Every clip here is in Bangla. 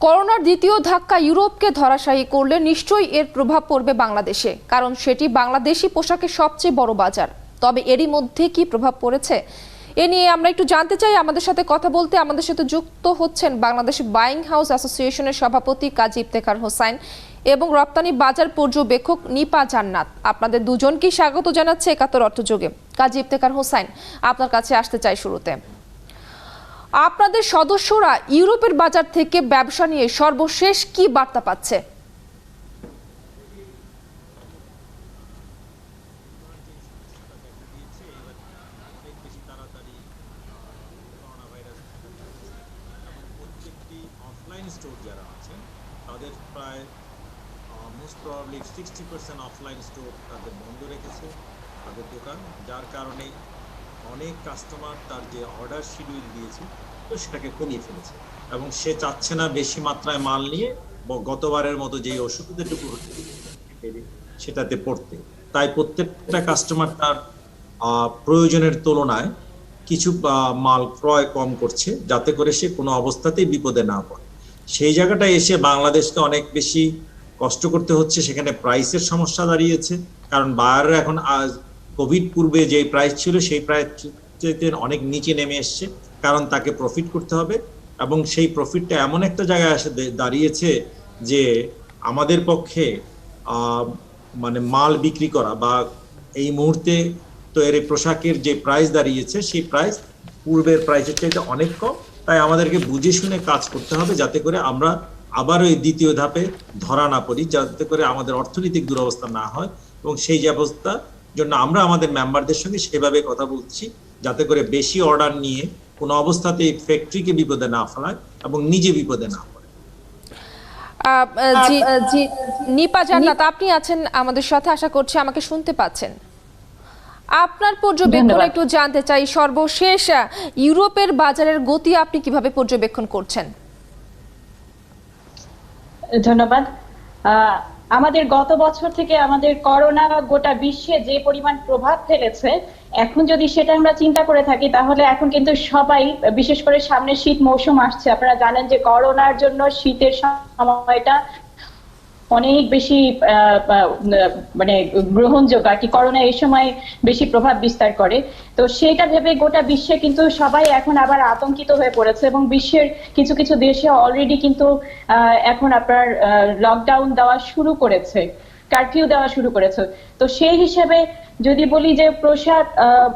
করোনার দ্বিতীয় ধাক্কা ইউরোপকে ধরাশায়ী করলে নিশ্চয়ই এর প্রভাব পড়বে বাংলাদেশে, কারণ সেটি বাংলাদেশি পোশাকের সবচেয়ে বড় বাজার। তবে এরই মধ্যে কি প্রভাব পড়েছে এ নিয়ে আমরা একটু জানতে চাই। আমাদের সাথে কথা বলতে আমাদের সাথে যুক্ত হচ্ছেন বাংলাদেশ বাইং হাউস অ্যাসোসিয়েশনের সভাপতি কাজী ইফতেখার হোসাইন এবং রপ্তানি বাজার পর্যবেক্ষক নিপা জান্নাত। আপনাদের দুজনকেই স্বাগত জানাচ্ছে একাত্তর অর্থযোগে। কাজী ইফতেখার হোসাইন, আপনার কাছে আসতে চাই শুরুতে। আপনাদের সদস্যরা ইউরোপের বাজার থেকে ব্যবসা নিয়ে সর্বশেষ কি বার্তা পাচ্ছে? অফলাইন স্টোর যারা আছে তাদের প্রায় মোস্ট প্রবাবলি 60% অফলাইন স্টোর তাদের বন্ধ রেখেছে তাদের দোকান, যার কারণে অনেক কাস্টমার তার যে অর্ডার শিডিউল দিয়েছে তো সেটাকে কমিয়ে ফেলেছে এবং সে চাচ্ছে না বেশি মাত্রায় মাল নিয়ে গতবারের মতো যে অসুবিধাটুকু হচ্ছে সেটাতে পড়তে। তাই প্রত্যেকটা কাস্টমার তার প্রয়োজনের তুলনায় কিছু মাল ক্রয় কম করছে যাতে করে সে কোনো অবস্থাতেই বিপদে না পড়ে। সেই জায়গাটায় এসে বাংলাদেশকে অনেক বেশি কষ্ট করতে হচ্ছে, সেখানে প্রাইসের সমস্যা দাঁড়িয়েছে, কারণ বায়াররা এখন কোভিড পূর্বে যে প্রাইস ছিল সেই প্রাইস অনেক নিচে নেমে এসছে, কারণ তাকে প্রফিট করতে হবে এবং সেই প্রফিটটা এমন একটা জায়গায় এসে দাঁড়িয়েছে যে আমাদের পক্ষে মানে মাল বিক্রি করা বা এই মুহূর্তে তৈরি পোশাকের যে প্রাইস দাঁড়িয়েছে সেই প্রাইস পূর্বের প্রাইসের চাইতে অনেক কম। তাই আমাদেরকে বুঝে শুনে কাজ করতে হবে যাতে করে আমরা আবার ওই দ্বিতীয় ধাপে ধরা না পড়ি, যাতে করে আমাদের অর্থনৈতিক দুরবস্থা না হয়। এবং সেই ব্যবস্থার জন্য আমরা আমাদের মেম্বারদের সঙ্গে সেভাবে কথা বলছি যাতে করে বেশি অর্ডার নিয়ে কোনো অবস্থাতেই ফ্যাক্টরিকে বিপদে না ফেলায় এবং নিজে বিপদে না পড়ে। নিপা জান্নাত, আপনি আছেন আমাদের সাথে, আশা করছি আমাকে শুনতে পাচ্ছেন। আপনার পর্যবেক্ষণ একটু জানতে চাই। সর্বশেষ ইউরোপের বাজারের গতি আপনি কিভাবে পর্যবেক্ষণ করছেন? ধন্যবাদ। আমাদের গত বছর থেকে আমাদের করোনা গোটা বিশ্বে যে পরিমাণ প্রভাব ফেলেছে, এখন যদি সেটা আমরা চিন্তা করে থাকি তাহলে এখন কিন্তু সবাই, বিশেষ করে সামনে শীত মৌসুম আসছে, আপনারা জানেন যে করোনার জন্য শীতের সময়টা অনেক বেশি মানে গ্রহণযোগ্য আর কি। করোনা এই সময় বেশি প্রভাব বিস্তার করে, তো সেটা ভেবে গোটা বিশ্বে কিন্তু সবাই এখন আবার আতঙ্কিত হয়ে পড়েছে এবং বিশ্বের কিছু কিছু দেশে অলরেডি কিন্তু এখন আপনার লকডাউন দেওয়া শুরু করেছে, কারফিউ দেওয়া শুরু করেছে। তো সেই হিসেবে যদি বলি যে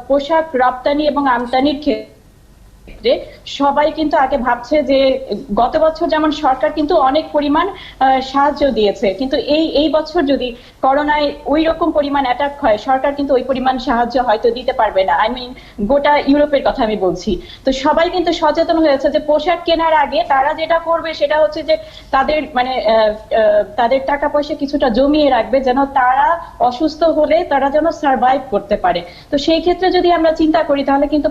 পোশাক রপ্তানি এবং আমদানির ক্ষেত্রে সবাই কিন্তু আগে ভাবছে যে গত বছর যেমন সরকার কিন্তু অনেক পরিমাণ সাহায্য দিয়েছে, কিন্তু এই বছর যদি করোনায় ওই রকম পরিমাণ অ্যাটাক হয়, সরকার কিন্তু ওই পরিমাণ সাহায্য হয়তো দিতে পারবে না। আই মিন গোটা ইউরোপের কথা আমি বলছি। তো সবাই কিন্তু সচেতন হয়েছে যে পোশাক কেনার আগে তারা যেটা করবে সেটা হচ্ছে যে তাদের মানে তাদের টাকা পয়সা কিছুটা জমিয়ে রাখবে, যেন তারা অসুস্থ হলে তারা যেন সার্ভাইভ করতে পারে। তো সেই ক্ষেত্রে যদি আমরা চিন্তা করি তাহলে কিন্তু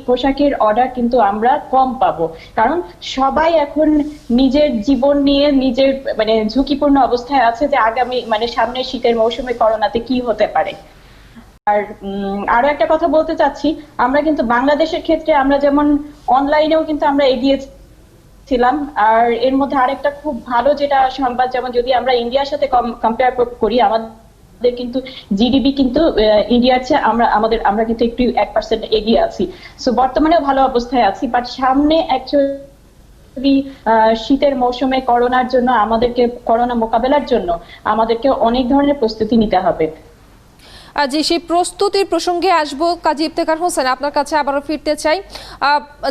পোশাকের অর্ডার কিন্তু আমরা কম পাবো, কারণ সবাই এখন নিজের জীবন নিয়ে নিজের মানে ঝুঁকিপূর্ণ অবস্থায় আছে যে আগামী মানে সামনের শীতের মৌসুমে করোনাতে কি হতে পারে। আর আরো একটা কথা বলতে চাচ্ছি, আমরা কিন্তু বাংলাদেশের ক্ষেত্রে আমরা যেমন অনলাইনেও কিন্তু আমরা এগিয়েছিলাম, আর এর মধ্যে আরেকটা খুব ভালো যেটা সংবাদ, যেমন যদি আমরা ইন্ডিয়ার সাথে কম্পেয়ার করি, আমাদের কিন্তু জিডিপি কিন্তু ইন্ডিয়ার চেয়ে আমরা কিন্তু একটু 1% এগিয়ে আছি। সো বর্তমানেও ভালো অবস্থায় আছি, বাট সামনে অ্যাকচুয়ালি শীতের মৌসুমে করোনা মোকাবেলার জন্য আমাদেরকে অনেক ধরনের প্রস্তুতি নিতে হবে। যে সেই প্রস্তুতির প্রসঙ্গে আসবো, কাজী ইফতেখার হোসেন আপনার কাছে আবারও ফিরতে চাই।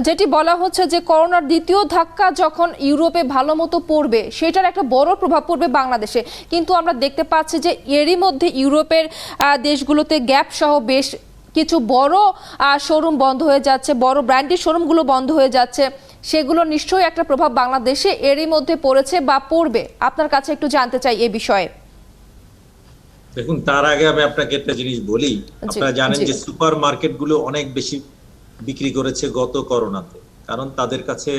যেটি বলা হচ্ছে যে করোনার দ্বিতীয় ধাক্কা যখন ইউরোপে ভালো মতো পড়বে সেটার একটা বড় প্রভাব পড়বে বাংলাদেশে, কিন্তু আমরা দেখতে পাচ্ছি যে এরই মধ্যে ইউরোপের দেশগুলোতে গ্যাপ সহ বেশ কিছু বড় শোরুম বন্ধ হয়ে যাচ্ছে, বড় ব্র্যান্ডের শোরুমগুলো বন্ধ হয়ে যাচ্ছে। সেগুলো নিশ্চয়ই একটা প্রভাব বাংলাদেশে এরই মধ্যে পড়েছে বা পড়বে। আপনার কাছে একটু জানতে চাই এ বিষয়ে। দেখুন, তার আগে আমি আপনাকে একটা জিনিস বলি। আপনারা জানেন যে সুপার মার্কেট গুলো অনেক বেশি বিক্রি করেছে গত করোনাতে, কারণ তাদের কাছে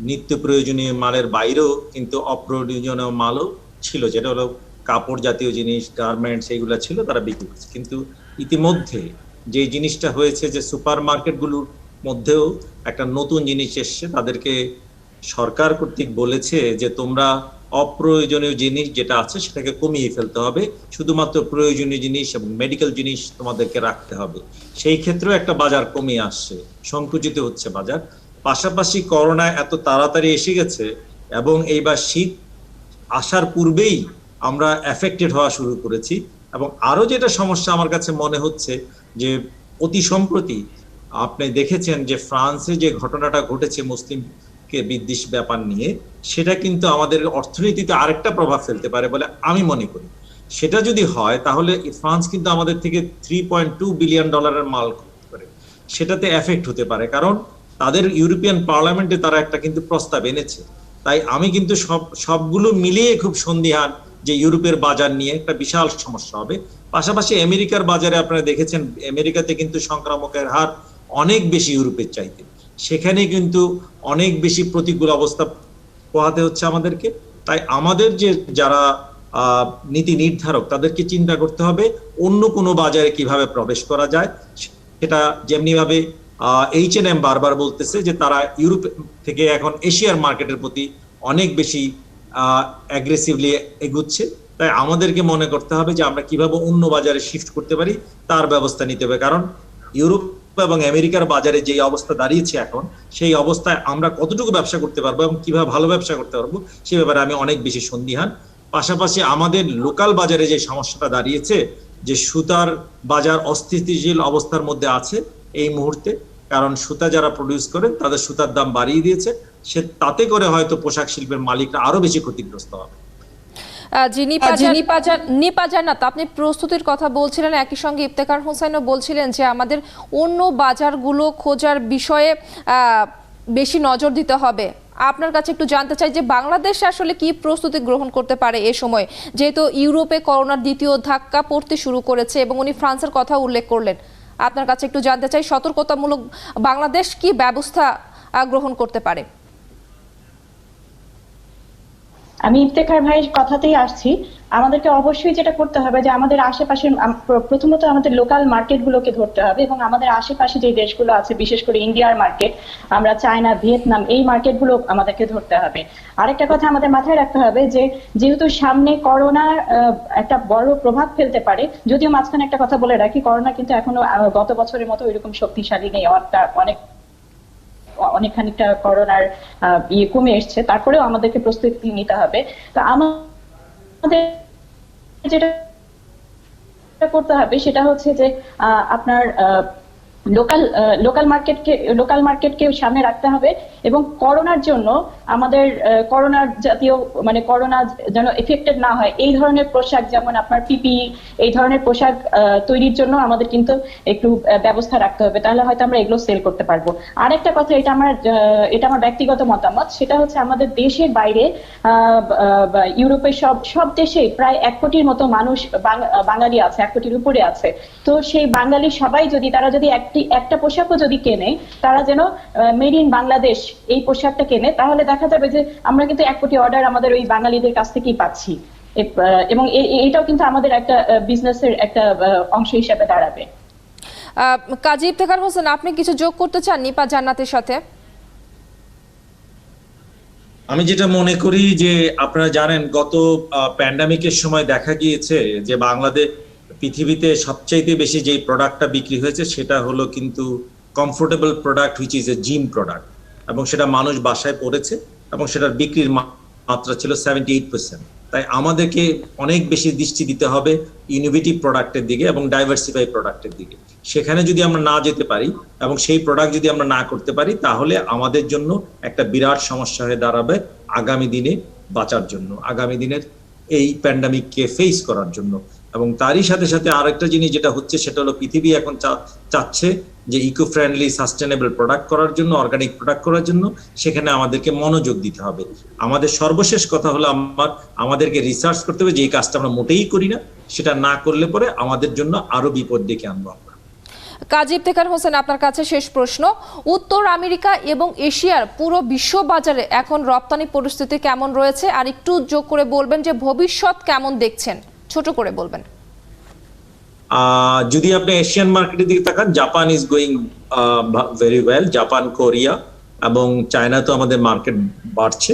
নিত্য প্রয়োজনীয় মালের বাইরেও কিন্তু অপ্রয়োজনীয় মালও ছিল, যেটা হলো কাপড় জাতীয় জিনিস, গার্মেন্টস, এইগুলো ছিল, তারা বিক্রি করছে। কিন্তু ইতিমধ্যে যে জিনিসটা হয়েছে যে সুপার মার্কেট গুলোর মধ্যেও একটা নতুন জিনিস এসছে, তাদেরকে সরকার কর্তৃক বলেছে যে তোমরা অপ্রয়োজনীয় জিনিস যেটা আছে সেটাকে কমিয়ে ফেলতে হবে, শুধুমাত্র প্রয়োজনীয় জিনিস এবং মেডিকেল জিনিস তোমাদেরকে রাখতে হবে। সেই ক্ষেত্রেও একটা বাজার কমে আসছে, সংকুচিত হচ্ছে বাজার। পাশাপাশি করোনা এত তাড়াতাড়ি এসে গেছে এবং এইবার শীত আসার পূর্বেই আমরা এফেক্টেড হওয়া শুরু করেছি। এবং আরো যেটা সমস্যা আমার কাছে মনে হচ্ছে যে অতি সম্প্রতি আপনি দেখেছেন যে ফ্রান্সে যে ঘটনাটা ঘটেছে মুসলিমকে বিদ্বেষ ব্যাপার নিয়ে, সেটা কিন্তু আমাদের অর্থনীতিতে আরেকটা প্রভাব ফেলতে পারে বলে আমি মনে করি। সেটা যদি হয় তাহলে ফ্রান্স কিন্তু আমাদের থেকে $3.2 বিলিয়ন মাল করতে পারে, সেটাতে এফেক্ট হতে পারে, কারণ তাদের ইউরোপিয়ান পার্লামেন্টে তারা একটা কিন্তু প্রস্তাব এনেছে। তাই আমি কিন্তু সবগুলো মিলিয়ে খুব সন্দিহান যে ইউরোপের বাজার নিয়ে একটা বিশাল সমস্যা হবে। পাশাপাশি আমেরিকার বাজারে আপনারা দেখেছেন, আমেরিকাতে কিন্তু সংক্রামকের হার অনেক বেশি ইউরোপের চাইতে, সেখানে কিন্তু অনেক বেশি প্রতিকূল অবস্থা পোহাতে হচ্ছে আমাদেরকে। তাই আমাদের যে যারা নীতি নির্ধারক তাদেরকে চিন্তা করতে হবে অন্য কোনো বাজারে কিভাবে প্রবেশ করা যায়। সেটা যেমনি ভাবে H&M বারবার বলতেছে যে তারা ইউরোপ থেকে এখন এশিয়ার মার্কেটের প্রতি অনেক বেশি অ্যাগ্রেসিভলি এগুচ্ছে। তাই আমাদেরকে মনে করতে হবে যে আমরা কিভাবে অন্য বাজারে শিফট করতে পারি তার ব্যবস্থা নিতে হবে, কারণ ইউরোপ এবং আমেরিকার বাজারে যে অবস্থা দাঁড়িয়েছে এখন, সেই অবস্থায় আমরা কতটুকু ব্যবসা করতে পারবো এবং কিভাবে ভালো ব্যবসা করতে পারবো সে ব্যাপারে আমি অনেক বেশি সন্দিহান। পাশাপাশি আমাদের লোকাল বাজারে যে সমস্যাটা দাঁড়িয়েছে, যে সুতার বাজার অস্থিতিশীল অবস্থার মধ্যে আছে এই মুহূর্তে, কারণ সুতা যারা প্রডিউস করেন তাদের সুতার দাম বাড়িয়ে দিয়েছে, তাতে করে হয়তো পোশাক শিল্পের মালিকরা আরো বেশি ক্ষতিগ্রস্ত হবে। নিপা জান্নাত, আপনি প্রস্তুতির কথা বলছিলেন, একই সঙ্গে ইফতেখার হোসেনও বলছিলেন যে আমাদের অন্য বাজারগুলো খোঁজার বিষয়ে বেশি নজর দিতে হবে। আপনার কাছে একটু জানতে চাই যে বাংলাদেশ আসলে কি প্রস্তুতি গ্রহণ করতে পারে এ সময়, যেহেতু ইউরোপে করোনার দ্বিতীয় ধাক্কা পড়তে শুরু করেছে এবং উনি ফ্রান্সের কথা উল্লেখ করলেন। আপনার কাছে একটু জানতে চাই সতর্কতামূলক বাংলাদেশ কি ব্যবস্থা গ্রহণ করতে পারে। আমি ইফতেখার ভাইয়ের কথাতেই আসছি। আমাদেরকে অবশ্যই যেটা করতে হবে যে আমাদের আশেপাশে প্রথমত আমাদের লোকাল মার্কেটগুলোকে ধরতে হবে এবং আমাদের আশেপাশে যে দেশগুলো আছে, বিশেষ করে ইন্ডিয়ার মার্কেট, আমরা চায়না, ভিয়েতনাম, এই মার্কেটগুলো আমাদেরকে ধরতে হবে। আরেকটা কথা আমাদের মাথায় রাখতে হবে যে যেহেতু সামনে করোনা একটা বড় প্রভাব ফেলতে পারে, যদিও মাঝখানে একটা কথা বলে রাখি, করোনা কিন্তু এখনো গত বছরের মতো ওইরকম শক্তিশালী নেই, অনেক খানিকটা করোনার কমে এসছে, তারপরেও আমাদেরকে প্রস্তুতি নিতে হবে। তো আমাদের যেটা করতে হবে সেটা হচ্ছে যে আপনার লোকাল মার্কেটকে সামনে রাখতে হবে এবং করোনার জন্য আমাদের করোনার জাতীয় মানে করোনা যেন এফেক্টেড না হয় এই ধরনের পোশাক, যেমন আপনার পিপিই, এই ধরনের পোশাক তৈরির জন্য আমাদের কিন্তু একটু ব্যবস্থা রাখতে হবে, তাহলে হয়তো আমরা এগুলো সেল করতে পারবো। আরেকটা কথা, এটা আমার ব্যক্তিগত মতামত, সেটা হচ্ছে আমাদের দেশের বাইরে ইউরোপের সব দেশে প্রায় 1 কোটির মতো মানুষ বাঙালি আছে, 1 কোটির উপরে আছে। তো সেই বাঙালি সবাই তারা যদি একটা পোশাকও যদি কেনে, তারা যেন মেড ইন বাংলাদেশ এই পোশাকটা কেনে, তাহলে দেখা যাবে যে আমরা কিন্তু 1 কোটি অর্ডার আমাদের ওই বাঙালিদের কাছ থেকেই পাচ্ছি এবং এটাও কিন্তু আমাদের একটা বিজনেসের একটা অংশ হিসেবে দাঁড়াবে। কাজী ইফতেখার হোসেন, আপনি কিছু যোগ করতে চান নিপা জান্নাতের সাথে? আমি যেটা মনে করি যে আপনারা জানেন গত প্যান্ডামিকের সময় দেখা গিয়েছে যে বাংলাদেশ পৃথিবীতে সবচাইতে বেশি যে প্রোডাক্টটা বিক্রি হয়েছে সেটা হলো কিন্তু comfortable product, which is a gym product, এবং সেটা মানুষ বাসায় পড়েছে এবং সেটার বিক্রির মাত্রা ছিল 78%। তাই আমাদেরকে অনেক বেশি দৃষ্টি দিতে হবে ইনোভেটিভ প্রোডাক্টের দিকে এবং ডাইভার্সিফাই প্রোডাক্টের দিকে। সেখানে যদি আমরা না যেতে পারি এবং সেই প্রোডাক্ট যদি আমরা না করতে পারি, তাহলে আমাদের জন্য একটা বিরাট সমস্যা হয়ে দাঁড়াবে আগামী দিনে বাঁচার জন্য, আগামী দিনের এই প্যান্ডামিককে ফেস করার জন্য। এবং তারই সাথে সাথে আরেকটা জিনিস যেটা হচ্ছে সেটা হলো পৃথিবী এখন চাচ্ছে যে ইকো ফ্রেন্ডলি সাস্টেনেবল প্রোডাক্ট করার জন্য, অর্গানিক প্রোডাক্ট করার জন্য, সেখানে আমাদেরকে মনোযোগ দিতে হবে। আমাদের সর্বশেষ কথা হলো আমাদেরকে রিসার্চ করতে হবে, যে এই কাজটা আমরা মোটেই করি না, সেটা না করলে পরে আমাদের জন্য আরো বিপদ ডেকে আনবো আমরা। কাজী ইফতেখার হোসেন, আপনার কাছে শেষ প্রশ্ন। উত্তর আমেরিকা এবং এশিয়ার পুরো বিশ্ব বাজারে এখন রপ্তানি পরিস্থিতি কেমন রয়েছে, আর একটু যোগ করে বলবেন যে ভবিষ্যৎ কেমন দেখছেন, ছোট করে বলবেন। যদি আপনি এশিয়ান মার্কেটের দিকে তাকান, Japan is going very well, Japan, Korea এবং চায়নাতেও আমাদের মার্কেট বাড়ছে।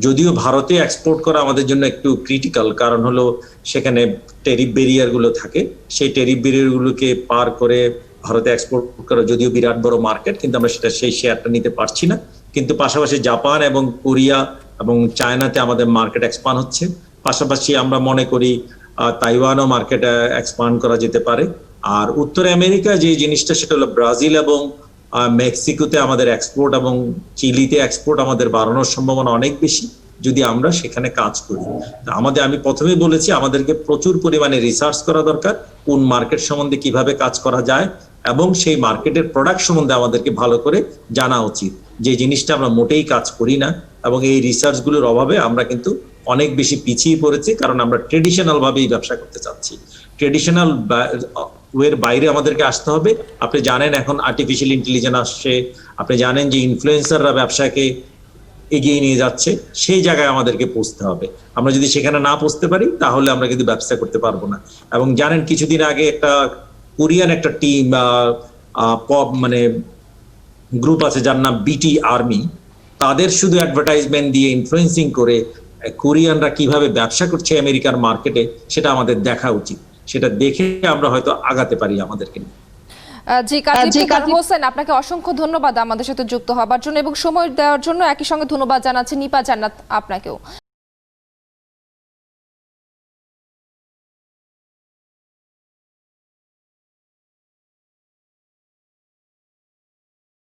যদিও ভারতে এক্সপোর্ট করা আমাদের জন্য একটু ক্রিটিক্যাল, কারণ হলো সেখানে টেরিফ ব্যারিয়ার গুলো থাকে, সেই টেরিফ ব্যারিয়ার গুলোকে পার করে ভারতে এক্সপোর্ট করা যদিও বিরাট বড় মার্কেট, কিন্তু আমরা সেই শেয়ারটা নিতে পারছি না। কিন্তু পাশাপাশি জাপান এবং কোরিয়া এবং চায়নাতে আমাদের মার্কেট এক্সপান্ড হচ্ছে। পাশাপাশি আমরা মনে করি তাইওয়ানও মার্কেট এক্সপান্ড করা যেতে পারে। আর উত্তর আমেরিকা যে জিনিসটা সেটা হলো ব্রাজিল এবং মেক্সিকোতে আমাদের এক্সপোর্ট এবং চিলিতে এক্সপোর্ট আমাদের বাড়ানোর সম্ভাবনা অনেক বেশি যদি আমরা সেখানে কাজ করি। আমি প্রথমেই বলেছি আমাদেরকে প্রচুর পরিমাণে রিসার্চ করা দরকার, কোন মার্কেট সম্বন্ধে কিভাবে কাজ করা যায় এবং সেই মার্কেটের প্রোডাক্ট সম্বন্ধে আমাদেরকে ভালো করে জানা উচিত, যে জিনিসটা আমরা মোটেই কাজ করি না। এবং এই রিসার্চ গুলোর অভাবে আমরা কিন্তু অনেক বেশি পিছিয়ে পড়েছি, কারণ আমরা ট্রেডিশনাল ভাবেই ব্যবসা করতে চাচ্ছি। ট্রেডিশনাল ওয়ের বাইরে আমাদেরকে আসতে হবে। আপনি জানেন এখন আর্টিফিশিয়াল ইন্টেলিজেন্স আসছে, আপনি জানেন যে ইনফ্লুয়েন্সাররা ব্যবসাকে এগিয়ে নিয়ে যাচ্ছে, সেই জায়গায় আমাদেরকে পৌঁছতে হবে। আমরা যদি সেখানে না পৌঁছতে পারি তাহলে আমরা কিন্তু ব্যবসা করতে পারবো না। এবং জানেন কিছুদিন আগে একটা কোরিয়ান একটা টিম মানে গ্রুপ আছে যার নাম বিটি আর্মি, তাদের শুধু অ্যাডভার্টাইজমেন্ট দিয়ে ইনফ্লুয়েন্সিং করে কোরিয়ানরা কিভাবে ব্যবসা করছে আমেরিকার মার্কেটে, সেটা আমাদের দেখা উচিত। সেটা দেখে আমরা হয়তো আগাতে পারি আমাদেরকে নিয়ে। জি কাজী হোসেন, আপনাকে অসংখ্য ধন্যবাদ আমাদের সাথে যুক্ত হবার জন্য এবং সময় দেওয়ার জন্য। একই সঙ্গে ধন্যবাদ জানাচ্ছি নিপা জান্নাত আপনাকেও।